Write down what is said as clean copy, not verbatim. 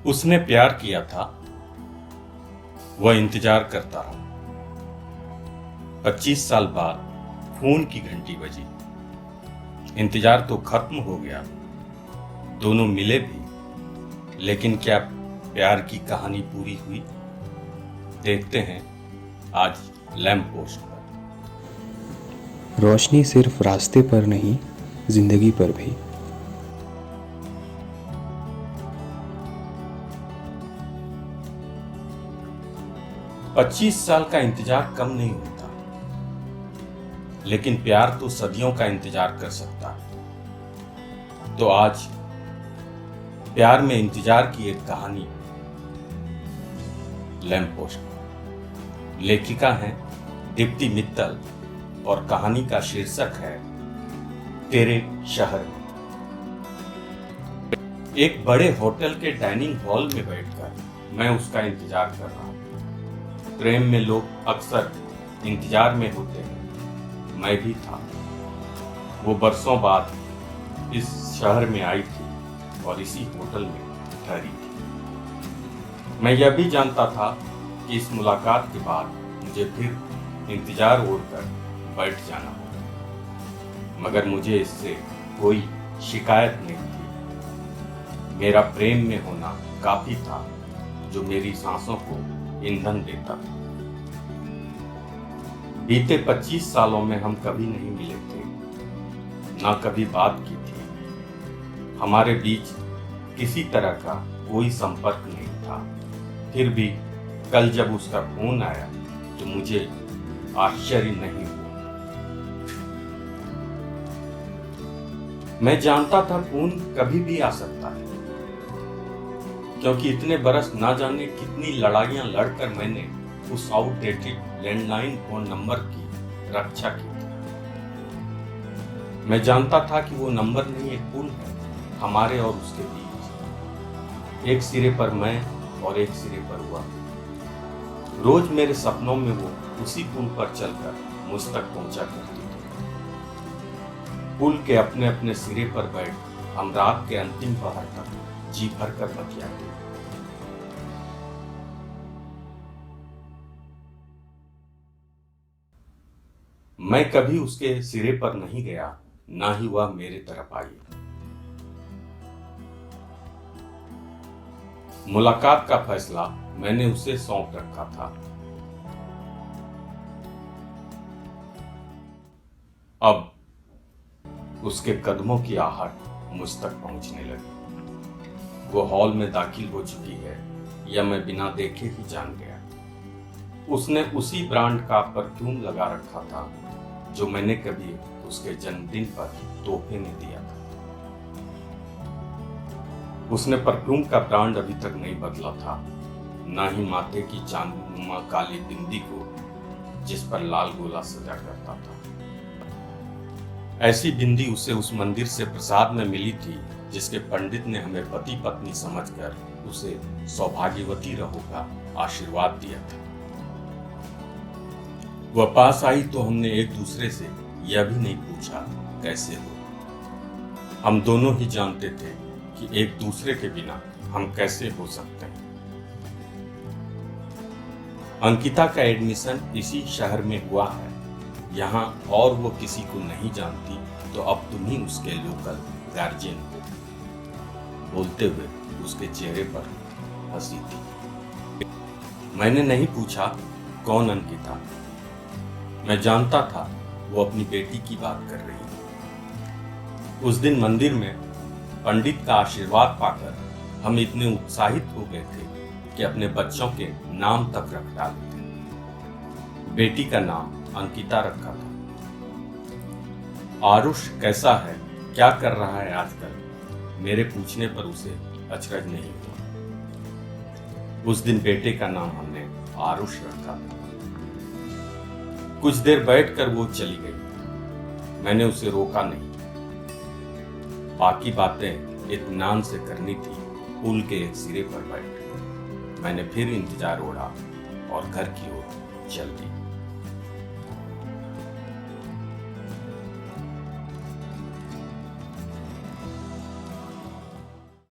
उसने प्यार किया था, वह इंतजार करता रहा। 25 साल बाद खून की घंटी बजी। इंतजार तो खत्म हो गया, दोनों मिले भी, लेकिन क्या प्यार की कहानी पूरी हुई? देखते हैं आज लैंप पोस्ट पर। रोशनी सिर्फ रास्ते पर नहीं, जिंदगी पर भी। पच्चीस साल का इंतजार कम नहीं होता, लेकिन प्यार तो सदियों का इंतजार कर सकता है। तो आज प्यार में इंतजार की एक कहानी, लैंप पोस्ट। लेखिका हैं दीप्ति मित्तल और कहानी का शीर्षक है तेरे शहर में। एक बड़े होटल के डाइनिंग हॉल में बैठकर मैं उसका इंतजार कर रहा हूं। प्रेम में लोग अक्सर इंतजार में होते हैं, मैं भी था। वो बरसों बाद इस शहर में आई थी और इसी होटल में ठहरी थी। मैं यह भी जानता था कि इस मुलाकात के बाद मुझे फिर इंतजार ओढ़कर बैठ जाना होगा, मगर मुझे इससे कोई शिकायत नहीं थी। मेरा प्रेम में होना काफी था, जो मेरी सांसों को ईंधन देता था। बीते 25 सालों में हम कभी नहीं मिले थे, ना कभी बात की थी। हमारे बीच किसी तरह का कोई संपर्क नहीं था। फिर भी कल जब उसका फोन आया तो मुझे आश्चर्य नहीं हुआ। मैं जानता था फोन कभी भी आ सकता है, क्योंकि इतने बरस ना जाने कितनी लड़ाइयां लड़कर मैंने उस आउटडेटेड लैंडलाइन फोन नंबर की रक्षा की थी। मैं जानता था कि वो नंबर नहीं, एक पुल है हमारे और उसके बीच। एक सिरे पर मैं और एक सिरे पर हुआ। रोज मेरे सपनों में वो उसी पुल पर चलकर मुझ तक पहुंचा करती थी। पुल के अपने अपने सिरे पर बैठ हम रात के अंतिम पहर तक जी भर कर बतियाते। मैं कभी उसके सिरे पर नहीं गया, ना ही वह मेरे तरफ आई। मुलाकात का फैसला मैंने उसे सौंप रखा था। अब उसके कदमों की आहट मुझ तक पहुंचने लगी। वो हॉल में दाखिल हो चुकी है, या मैं बिना देखे ही जान गया। उसने उसी ब्रांड का परफ्यूम लगा रखा था जो मैंने कभी उसके जन्मदिन पर तोहफे में दिया था। उसने परफ्यूम का ब्रांड अभी तक नहीं बदला था, ना ही माथे की चांदनुमा काली बिंदी को जिस पर लाल गोला सजा करता था। ऐसी बिंदी उसे उस मंदिर से प्रसाद में मिली थी जिसके पंडित ने हमें पति पत्नी समझकर उसे सौभाग्यवती रहो का आशीर्वाद दिया था। वह पास आई तो हमने एक दूसरे से यह भी नहीं पूछा कैसे हो। हम दोनों ही जानते थे कि एक दूसरे के बिना हम कैसे हो सकते हैं। अंकिता का एडमिशन इसी शहर में हुआ है यहाँ, और वो किसी को नहीं जानती, तो अब तुम ही उसके लोकल गार्जियन हो। बोलते हुए उसके चेहरे पर हंसी थी। मैंने नहीं पूछा कौन अंकिता। मैं जानता था वो अपनी बेटी की बात कर रही है। उस दिन मंदिर में पंडित का आशीर्वाद पाकर हम इतने उत्साहित हो गए थे कि अपने बच्चों के नाम तक रख डाले थे। बेटी का नाम अंकिता रखा था। आरुष कैसा है, क्या कर रहा है आजकल, मेरे पूछने पर उसे अचरज नहीं हुआ। उस दिन बेटे का नाम हमने आरुष रखा था। कुछ देर बैठकर वो चली गई। मैंने उसे रोका नहीं। बाकी बातें इत्मीनान से करनी थी। पुल के एक सिरे पर बैठ मैंने फिर इंतजार ओढ़ा और घर की ओर चल दी।